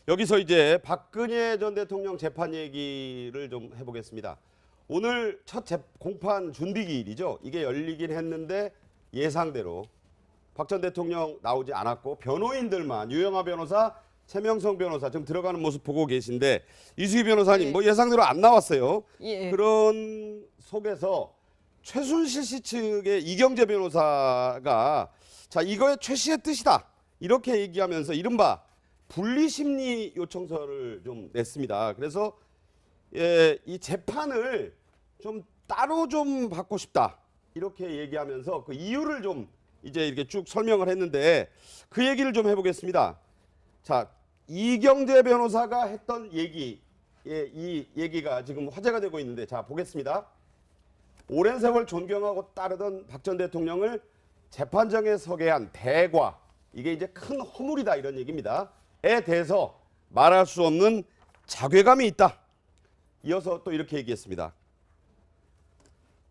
여기서 이제 박근혜 전 대통령 재판 얘기를 좀 해보겠습니다. 오늘 첫 공판 준비기일이죠. 이게 열리긴 했는데 예상대로 박 전 대통령 나오지 않았고 변호인들만 유영하 변호사, 최명성 변호사 지금 들어가는 모습 보고 계신데 이수희 변호사님 예. 뭐 예상대로 안 나왔어요. 예. 그런 속에서 최순실 씨 측의 이경재 변호사가 자 이거의 최 씨의 뜻이다 이렇게 얘기하면서 이른바 분리심리 요청서를 좀 냈습니다. 그래서 이 재판을 좀 따로 좀 받고 싶다 이렇게 얘기하면서 그 이유를 좀 이제 이렇게 쭉 설명을 했는데 그 얘기를 좀 해보겠습니다. 자 이경재 변호사가 했던 얘기 이 얘기가 지금 화제가 되고 있는데 자 보겠습니다. 오랜 세월 존경하고 따르던 박 전 대통령을 재판정에 서게 한 대과 이게 이제 큰 허물이다 이런 얘기입니다. 에 대해서 말할 수 없는 자괴감이 있다. 이어서 또 이렇게 얘기했습니다.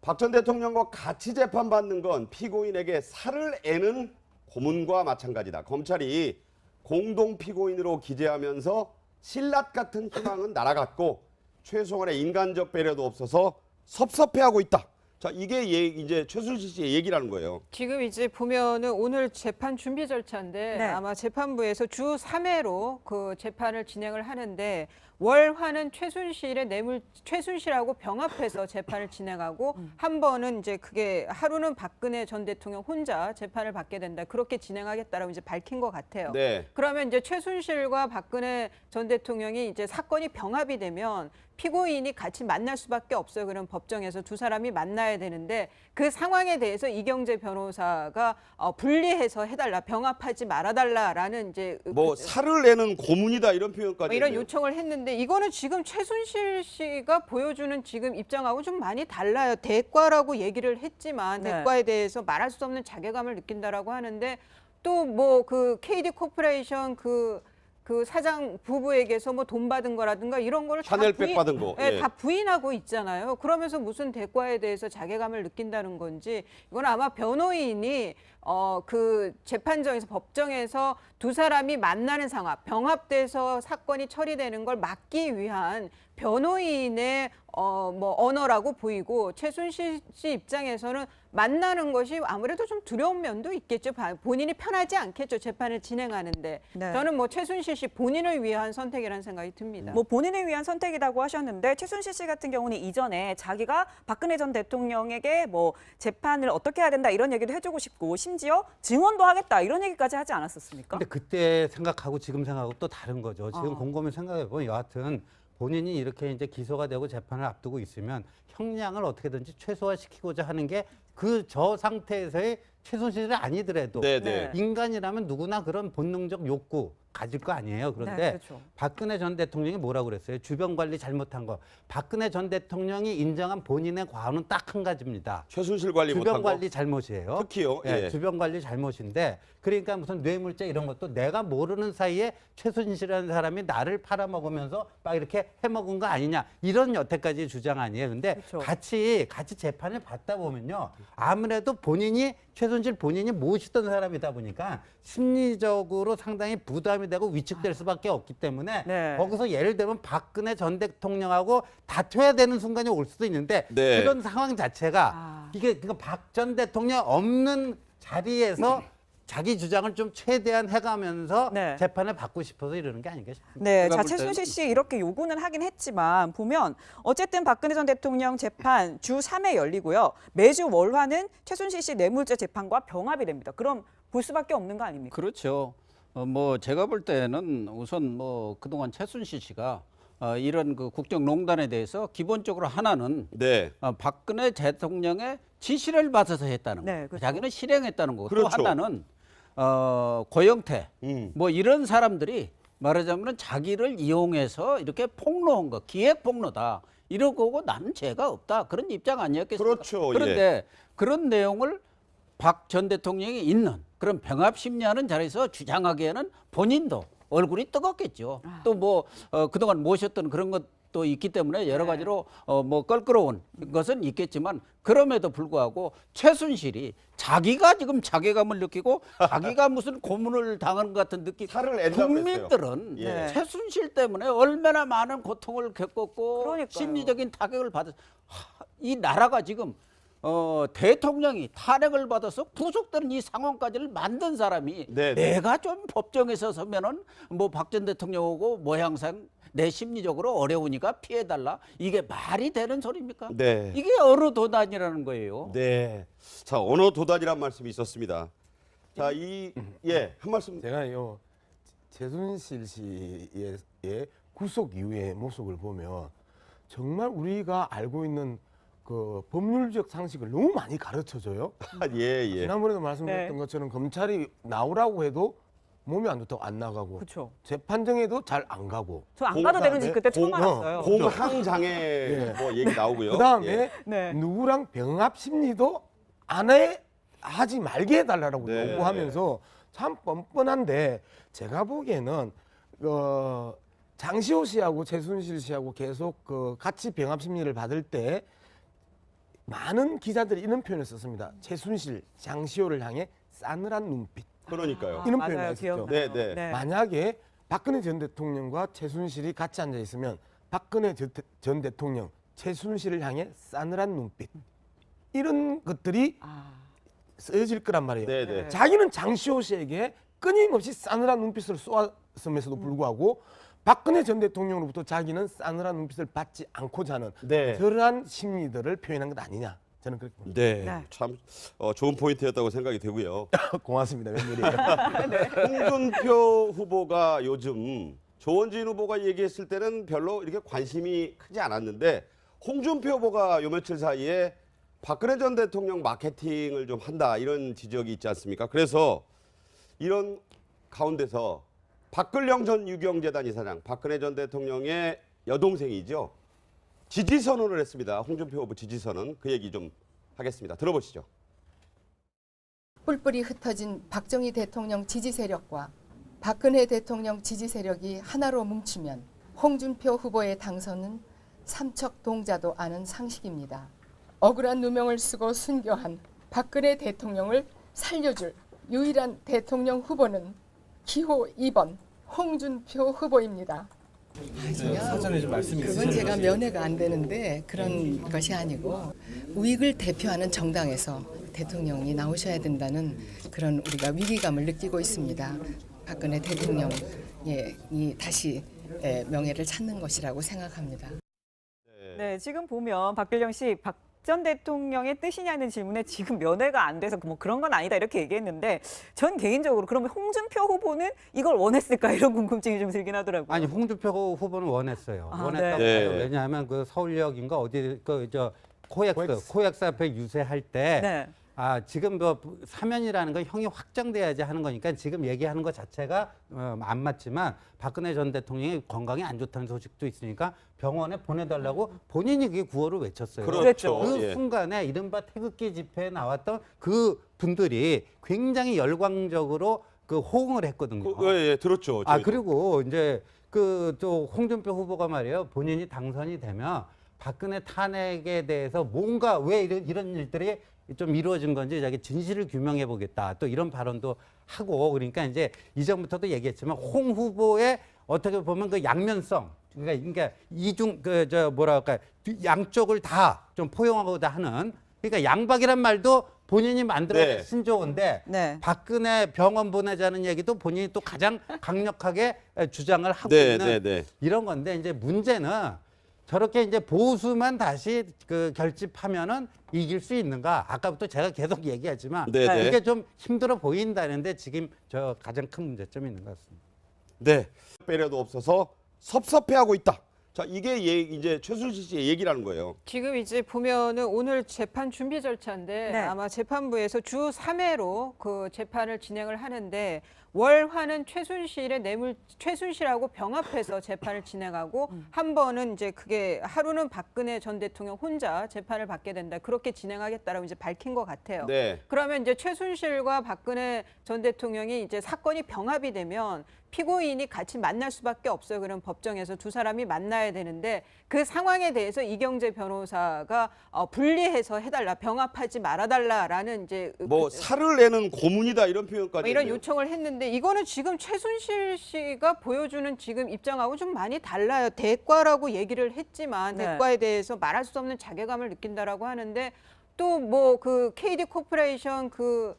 박 전 대통령과 같이 재판받는 건 피고인에게 살을 애는 고문과 마찬가지다. 검찰이 공동 피고인으로 기재하면서 신라 같은 희망은 날아갔고 최소한의 인간적 배려도 없어서 섭섭해하고 있다. 자 이게 이제 최순실 씨의 얘기라는 거예요. 지금 이제 보면은 오늘 재판 준비 절차인데 네. 아마 재판부에서 주 3회로 그 재판을 진행을 하는데 월화는 최순실하고 병합해서 재판을 진행하고 한 번은 이제 그게 하루는 박근혜 전 대통령 혼자 재판을 받게 된다. 그렇게 진행하겠다라고 이제 밝힌 것 같아요. 네. 그러면 이제 최순실과 박근혜 전 대통령이 이제 사건이 병합이 되면 피고인이 같이 만날 수밖에 없어요. 그럼 법정에서 두 사람이 만나야 되는데 그 상황에 대해서 이경재 변호사가 분리해서 해달라, 병합하지 말아달라라는 이제 뭐 살을 내는 고문이다 이런 표현까지 이런 했네요. 요청을 했는데 이거는 지금 최순실 씨가 보여주는 지금 입장하고 좀 많이 달라요. 대과라고 얘기를 했지만 네. 대과에 대해서 말할 수 없는 자괴감을 느낀다라고 하는데 또 뭐 그 KD 코퍼레이션 그 사장 부부에게서 뭐 돈 받은 거라든가 이런 거를 샤넬백 받은 거. 예, 예. 다 부인하고 있잖아요. 그러면서 무슨 대과에 대해서 자괴감을 느낀다는 건지 이건 아마 변호인이 그 재판정에서 법정에서 두 사람이 만나는 상황, 병합돼서 사건이 처리되는 걸 막기 위한 변호인의 뭐 언어라고 보이고 최순실 씨 입장에서는 만나는 것이 아무래도 좀 두려운 면도 있겠죠. 본인이 편하지 않겠죠. 재판을 진행하는데. 네. 저는 뭐 최순실 씨 본인을 위한 선택이라는 생각이 듭니다. 뭐 본인을 위한 선택이라고 하셨는데 최순실 씨 같은 경우는 이전에 자기가 박근혜 전 대통령에게 뭐 재판을 어떻게 해야 된다 이런 얘기도 해주고 싶고 심지어 증언도 하겠다 이런 얘기까지 하지 않았었습니까? 근데 그때 생각하고 지금 생각하고 또 다른 거죠. 지금 곰곰이 생각해 보면 여하튼 본인이 이렇게 이제 기소가 되고 재판을 앞두고 있으면 형량을 어떻게든지 최소화시키고자 하는 게 그 저 상태에서의 최순실이 아니더라도 네네. 인간이라면 누구나 그런 본능적 욕구 가질 거 아니에요. 그런데 네, 그렇죠. 박근혜 전 대통령이 뭐라고 그랬어요? 주변 관리 잘못한 거. 박근혜 전 대통령이 인정한 본인의 과오는 딱 한 가지입니다. 최순실 관리 못한 주변 거. 관리 잘못이에요. 특히요. 예, 예. 주변 관리 잘못인데 그러니까 무슨 뇌물죄 이런 것도 내가 모르는 사이에 최순실이라는 사람이 나를 팔아먹으면서 막 이렇게 해먹은 거 아니냐 이런 여태까지 주장 아니에요. 근데 그렇죠. 같이 재판을 받다 보면요 아무래도 최순실 본인이 모시던 사람이다 보니까 심리적으로 상당히 부담이 되고 위축될 수밖에 없기 때문에 네. 거기서 예를 들면 박근혜 전 대통령하고 다퉈야 되는 순간이 올 수도 있는데 네. 그런 상황 자체가 이게 박 전 대통령 없는 자리에서 자기 주장을 좀 최대한 해가면서 네. 재판을 받고 싶어서 이러는 게 아닌가 싶습니다. 네, 제가 자 볼 최순실 씨 이렇게 요구는 하긴 했지만 보면 어쨌든 박근혜 전 대통령 재판 주 3회 열리고요. 매주 월화는 최순실 씨 뇌물죄 재판과 병합이 됩니다. 그럼 볼 수밖에 없는 거 아닙니까? 그렇죠. 뭐 제가 볼 때는 우선 뭐 그동안 최순실 씨가 이런 그 국정농단에 대해서 기본적으로 하나는 네. 박근혜 대통령의 지시를 받아서 했다는 네, 거. 그렇죠. 자기는 실행했다는 거고 그렇죠. 또 하나는 고영태 뭐 이런 사람들이 말하자면 자기를 이용해서 이렇게 폭로한 거, 기획 폭로다. 이런 거고 나는 죄가 없다. 그런 입장 아니었겠습니까? 그렇죠. 그런데 그런 내용을 박 전 대통령이 있는 그런 병합 심리하는 자리에서 주장하기에는 본인도 얼굴이 뜨겁겠죠. 또 뭐 그동안 모셨던 그런 것 또 있기 때문에 여러 가지로 뭐 껄끄러운 것은 있겠지만 그럼에도 불구하고 최순실이 자기가 지금 자괴감을 느끼고 자기가 무슨 고문을 당하는 것 같은 느낌. 살을 낸다고 국민들은 예. 최순실 때문에 얼마나 많은 고통을 겪었고 그러니까요. 심리적인 타격을 받았. 이 나라가 지금 대통령이 탄핵을 받아서 구속되는 이 상황까지를 만든 사람이 네, 네. 내가 좀 법정에서 서면은 뭐 박 전 대통령 오고 모양상 내 심리적으로 어려우니까 피해달라. 이게 말이 되는 소리입니까? 네. 이게 언어 도단이라는 거예요. 네. 자, 언어 도단이란 말씀이 있었습니다. 자, 한 말씀. 제가요 최순실 씨의 구속 이후의 모습을 보면 정말 우리가 알고 있는 그 법률적 상식을 너무 많이 가르쳐줘요. 예, 예. 지난번에도 말씀드렸던 네. 것처럼 검찰이 나오라고 해도 몸이 안 좋다고 안 나가고 그렇죠. 재판정에도 잘 안 가고 저 안 가도 되는지 그때 처음 공- 알았어요. 공황장애 뭐 얘기 나오고요. 그다음에 예. 네. 누구랑 병합 심리도 하지 말게 해달라고 네. 요구하면서 참 뻔뻔한데 제가 보기에는 장시호 씨하고 최순실 씨하고 계속 그 같이 병합 심리를 받을 때 많은 기자들이 이런 표현을 썼습니다. 최순실, 장시호를 향해 싸늘한 눈빛. 그러니까요. 이런 맞아요. 표현을 했었죠. 기억나요. 네, 네. 만약에 박근혜 전 대통령과 최순실이 같이 앉아 있으면 박근혜 전 대통령, 최순실을 향해 싸늘한 눈빛. 이런 것들이 쓰여질 거란 말이에요. 네, 네. 자기는 장시호 씨에게 끊임없이 싸늘한 눈빛을 쏘았음에도 불구하고 박근혜 전 대통령으로부터 자기는 싸늘한 눈빛을 받지 않고자 하는 네. 그러한 심리들을 표현한 것 아니냐. 저는 그렇게 봅니다. 네. 네. 참 좋은 포인트였다고 생각이 되고요. 고맙습니다. 웬일이에요. 홍준표 후보가 요즘 조원진 후보가 얘기했을 때는 별로 이렇게 관심이 크지 않았는데 홍준표 후보가 요 며칠 사이에 박근혜 전 대통령 마케팅을 좀 한다 이런 지적이 있지 않습니까? 그래서 이런 가운데서 박근령 전 유경재단 이사장, 박근혜 전 대통령의 여동생이죠. 지지 선언을 했습니다. 홍준표 후보 지지 선언. 그 얘기 좀 하겠습니다. 들어보시죠. 뿔뿔이 흩어진 박정희 대통령 지지 세력과 박근혜 대통령 지지 세력이 하나로 뭉치면 홍준표 후보의 당선은 삼척동자도 아는 상식입니다. 억울한 누명을 쓰고 순교한 박근혜 대통령을 살려줄 유일한 대통령 후보는 기호 2번 홍준표 후보입니다. 사전에 좀 말씀이 그건 제가 면회가 안 되는데 그런 것이 아니고 우익을 대표하는 정당에서 대통령이 나오셔야 된다는 그런 우리가 위기감을 느끼고 있습니다. 박근혜 대통령이 다시 명예를 찾는 것이라고 생각합니다. 네, 지금 보면 박근령 씨, 박 전 대통령의 뜻이냐는 질문에 지금 면회가 안 돼서 뭐 그런 건 아니다 이렇게 얘기했는데 전 개인적으로 그러면 홍준표 후보는 이걸 원했을까 이런 궁금증이 좀 들긴 하더라고요. 아니 홍준표 후보는 원했어요. 아, 원했다고 네. 봐요. 왜냐하면 그 서울역인가 어디 코엑스 앞에 유세할 때 네. 지금 뭐 사면이라는 건 형이 확정돼야지 하는 거니까 지금 얘기하는 것 자체가 안 맞지만 박근혜 전 대통령이 건강이 안 좋다는 소식도 있으니까 병원에 보내달라고 본인이 그게 구호를 외쳤어요. 그렇죠. 그 예. 순간에 이른바 태극기 집회에 나왔던 그 분들이 굉장히 열광적으로 그 호응을 했거든요. 예, 들었죠. 저희도. 그리고 이제 그 또 홍준표 후보가 말이에요. 본인이 당선이 되면 박근혜 탄핵에 대해서 뭔가 왜 이런 일들이 좀 이루어진 건지 자기 진실을 규명해 보겠다. 또 이런 발언도 하고 그러니까 이제 이전부터도 얘기했지만 홍 후보의 어떻게 보면 그 양면성 그러니까 양쪽을 다 좀 포용하고자 하는 그러니까 양박이란 말도 본인이 만들어낸 네. 신조어인데 네. 박근혜 병원 보내자는 얘기도 본인이 또 가장 강력하게 주장을 하고 네, 있는 네, 네. 이런 건데 이제 문제는 저렇게 이제 보수만 다시 그 결집하면은 이길 수 있는가? 아까부터 제가 계속 얘기하지만 네, 네. 이게 좀 힘들어 보인다는데 지금 저 가장 큰 문제점이 있는 것 같습니다. 네. 배려도 없어서 섭섭해하고 있다. 자, 이게 이제 최순실 씨의 얘기라는 거예요. 지금 이제 보면은 오늘 재판 준비 절차인데 네. 아마 재판부에서 주 3회로 그 재판을 진행을 하는데 월화는 최순실하고 병합해서 재판을 진행하고 한 번은 이제 그게 하루는 박근혜 전 대통령 혼자 재판을 받게 된다. 그렇게 진행하겠다라고 이제 밝힌 것 같아요. 네. 그러면 이제 최순실과 박근혜 전 대통령이 이제 사건이 병합이 되면 피고인이 같이 만날 수밖에 없어요. 그럼 법정에서 두 사람이 만나야 되는데 그 상황에 대해서 이경재 변호사가 분리해서 해달라, 병합하지 말아달라라는 이제 뭐 살을 내는 고문이다 이런 표현까지 뭐 이런 했네요. 요청을 했는데 이거는 지금 최순실 씨가 보여주는 지금 입장하고 좀 많이 달라요. 대과라고 얘기를 했지만 네. 대과에 대해서 말할 수 없는 자괴감을 느낀다라고 하는데 또 뭐 그 KD 코퍼레이션 그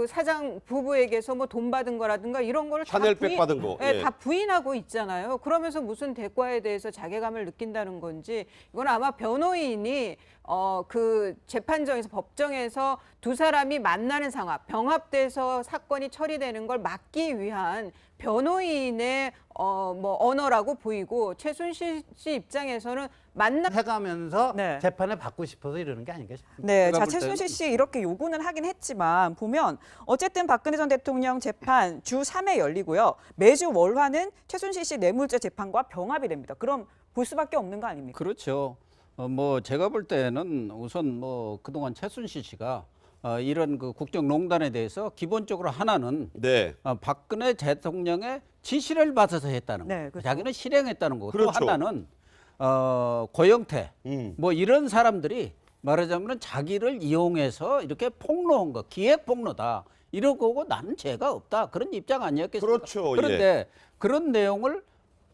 사장 부부에게서 뭐 돈 받은 거라든가 이런 거를 샤넬백 받은 거. 예, 예. 다 부인하고 있잖아요. 그러면서 무슨 대과에 대해서 자괴감을 느낀다는 건지 이건 아마 변호인이 그 재판정에서 법정에서 두 사람이 만나는 상황, 병합돼서 사건이 처리되는 걸 막기 위한 변호인의 뭐 언어라고 보이고 최순실 씨 입장에서는 해가면서 네. 재판을 받고 싶어서 이러는 게 아닌가 싶습니다. 네, 제가 자 볼 최순실 때는 씨 이렇게 요구는 하긴 했지만 보면 어쨌든 박근혜 전 대통령 재판 주 3회 열리고요. 매주 월화는 최순실 씨 뇌물죄 재판과 병합이 됩니다. 그럼 볼 수밖에 없는 거 아닙니까? 그렇죠. 뭐 제가 볼 때는 우선 뭐 그동안 최순실 씨가 이런 그 국정농단에 대해서 기본적으로 하나는 네. 박근혜 대통령의 지시를 받아서 했다는 거. 네, 그렇죠. 자기는 실행했다는 거고 그렇죠. 또 하나는 고영태 음. 뭐 이런 사람들이 말하자면 자기를 이용해서 이렇게 폭로한 거, 기획 폭로다. 이런 거고 나는 죄가 없다. 그런 입장 아니었겠습니까? 그렇죠. 그런데 그런 내용을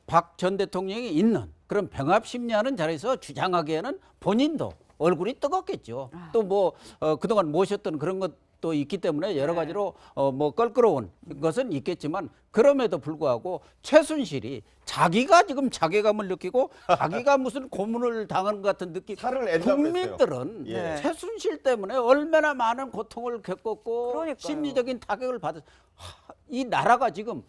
박 전 대통령이 있는 그런 병합 심리하는 자리에서 주장하기에는 본인도 얼굴이 뜨겁겠죠. 또 뭐 그동안 모셨던 그런 것도 있기 때문에 여러 가지로 뭐 껄끄러운 것은 있겠지만 그럼에도 불구하고 최순실이 자기가 지금 자괴감을 느끼고 자기가 무슨 고문을 당한 것 같은 느낌. 살을 낸다고 국민들은 예. 최순실 때문에 얼마나 많은 고통을 겪었고 그러니까요. 심리적인 타격을 받았. 이 나라가 지금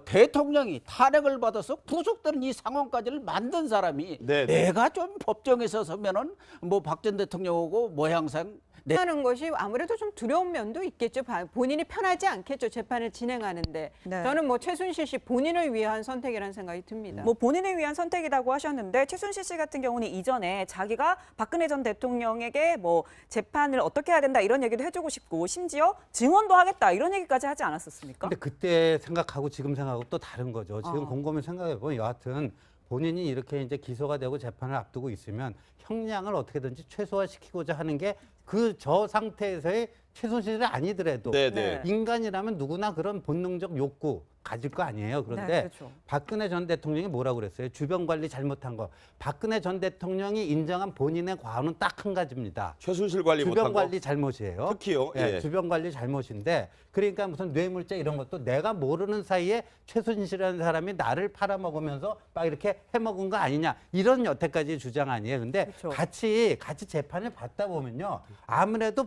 대통령이 탄핵을 받아서 구속되는 이 상황까지를 만든 사람이 네, 네. 내가 좀 법정에서 서면은 뭐 박 전 대통령하고 모양상 하는 것이 아무래도 좀 두려운 면도 있겠죠. 본인이 편하지 않겠죠. 재판을 진행하는데. 네. 저는 뭐 최순실 씨 본인을 위한 선택이라는 생각이 듭니다. 뭐 본인을 위한 선택이라고 하셨는데 최순실 씨 같은 경우는 이전에 자기가 박근혜 전 대통령에게 뭐 재판을 어떻게 해야 된다 이런 얘기도 해주고 싶고 심지어 증언도 하겠다 이런 얘기까지 하지 않았었습니까? 근데 그때 생각하고 지금 생각하고 또 다른 거죠. 지금 곰곰이 생각해 보면 여하튼 본인이 이렇게 이제 기소가 되고 재판을 앞두고 있으면 형량을 어떻게든지 최소화시키고자 하는 게 그 저 상태에서의 최순실이 아니더라도 네, 네. 인간이라면 누구나 그런 본능적 욕구 가질 거 아니에요. 그런데 네, 그렇죠. 박근혜 전 대통령이 뭐라고 그랬어요? 주변 관리 잘못한 거. 박근혜 전 대통령이 인정한 본인의 과오는 딱 한 가지입니다. 최순실 관리 주변 못한 거. 관리 잘못이에요. 특히요. 예, 예. 주변 관리 잘못인데 그러니까 무슨 뇌물죄 이런 것도 내가 모르는 사이에 최순실이라는 사람이 나를 팔아먹으면서 막 이렇게 해먹은 거 아니냐 이런 여태까지 주장 아니에요. 근데 그렇죠. 같이 재판을 받다 보면요 아무래도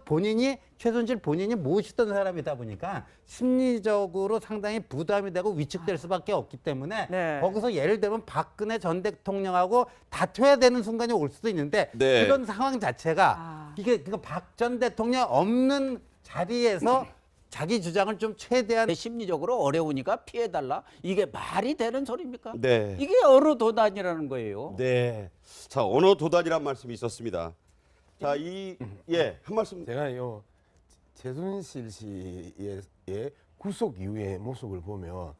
최순실 본인이 모시던 사람이다 보니까 심리적으로 상당히 부담이 되고 위축될 수밖에 없기 때문에 네. 거기서 예를 들면 박근혜 전 대통령하고 다퉈야 되는 순간이 올 수도 있는데 네. 그런 상황 자체가 이게 박 전 대통령 없는 자리에서 자기 주장을 좀 최대한 심리적으로 어려우니까 피해달라. 이게 말이 되는 소리입니까? 네. 이게 언어 도단이라는 거예요. 네. 자, 언어 도단이란 말씀이 있었습니다. 자, 한 말씀. 제가요 최순실 씨의 구속 이후의 모습을 보면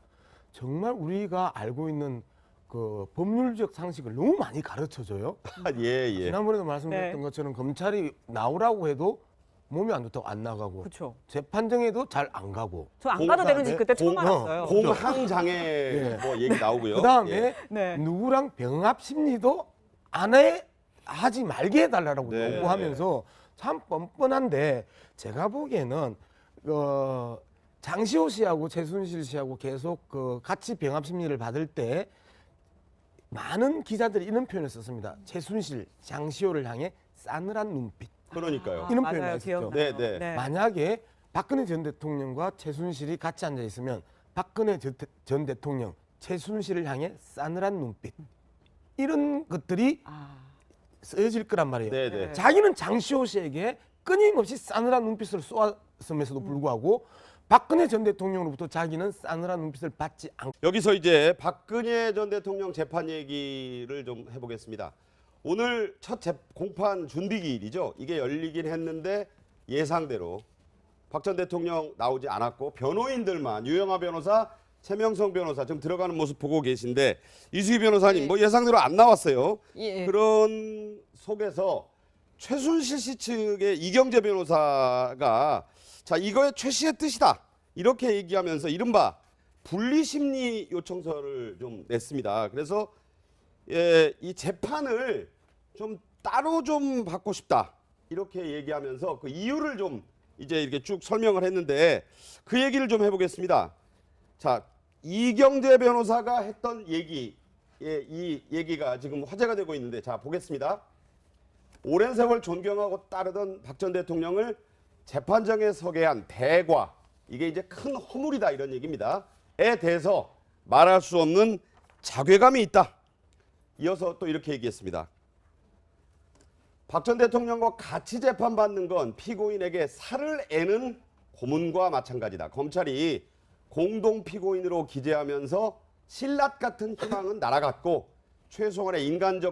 정말 우리가 알고 있는 그 법률적 상식을 너무 많이 가르쳐줘요. 예, 예. 지난번에도 말씀드렸던 네. 것처럼 검찰이 나오라고 해도 몸이 안 좋다고 안 나가고 그렇죠. 재판정에도 잘 안 가고 저 안 가도 되는지 그때 처음 공- 알았어요. 공황장애 뭐 얘기 나오고요. 그다음에 예. 네. 누구랑 병합 심리도 하지 말게 해달라고 네. 요구하면서 참 뻔뻔한데 제가 보기에는 장시호 씨하고 최순실 씨하고 계속 같이 병합 심리를 받을 때 많은 기자들이 이런 표현을 썼습니다. 최순실, 장시호를 향해 싸늘한 눈빛. 그러니까요. 이런 맞아요. 표현을 했었죠. 기억나요. 네, 네. 만약에 박근혜 전 대통령과 최순실이 같이 앉아 있으면 박근혜 전 대통령, 최순실을 향해 싸늘한 눈빛. 이런 것들이 쓰여질 거란 말이에요. 네, 네. 자기는 장시호 씨에게 끊임없이 싸늘한 눈빛을 쏘았음에도 불구하고 박근혜 전 대통령으로부터 자기는 싸늘한 눈빛을 받지 않고 여기서 이제 박근혜 전 대통령 재판 얘기를 좀 해보겠습니다. 오늘 첫 공판 준비기일이죠. 이게 열리긴 했는데 예상대로 박 전 대통령 나오지 않았고 변호인들만 유영하 변호사, 최명성 변호사 지금 들어가는 모습 보고 계신데 이수희 변호사님 뭐 예상대로 안 나왔어요. 예. 그런 속에서 최순실 씨 측의 이경재 변호사가 자 이거의 최 씨의 뜻이다 이렇게 얘기하면서 이른바 분리심리 요청서를 좀 냈습니다. 그래서 이 재판을 좀 따로 좀 받고 싶다 이렇게 얘기하면서 그 이유를 좀 이제 이렇게 쭉 설명을 했는데 그 얘기를 좀 해보겠습니다. 자 이경재 변호사가 했던 얘기 이 얘기가 지금 화제가 되고 있는데 자 보겠습니다. 오랜 세월 존경하고 따르던 박 전 대통령을 재판정에 서게 한 대과 이게 이제 큰 허물이다 이런 얘기입니다. 에 대해서 말할 수 없는 자괴감이 있다. 이어서 또 이렇게 얘기했습니다. 박 전 대통령과 같이 재판받는 건 피고인에게 살을 애는 고문과 마찬가지다. 검찰이 공동 피고인으로 기재하면서 신라 같은 희망은 날아갔고 최소한의 인간적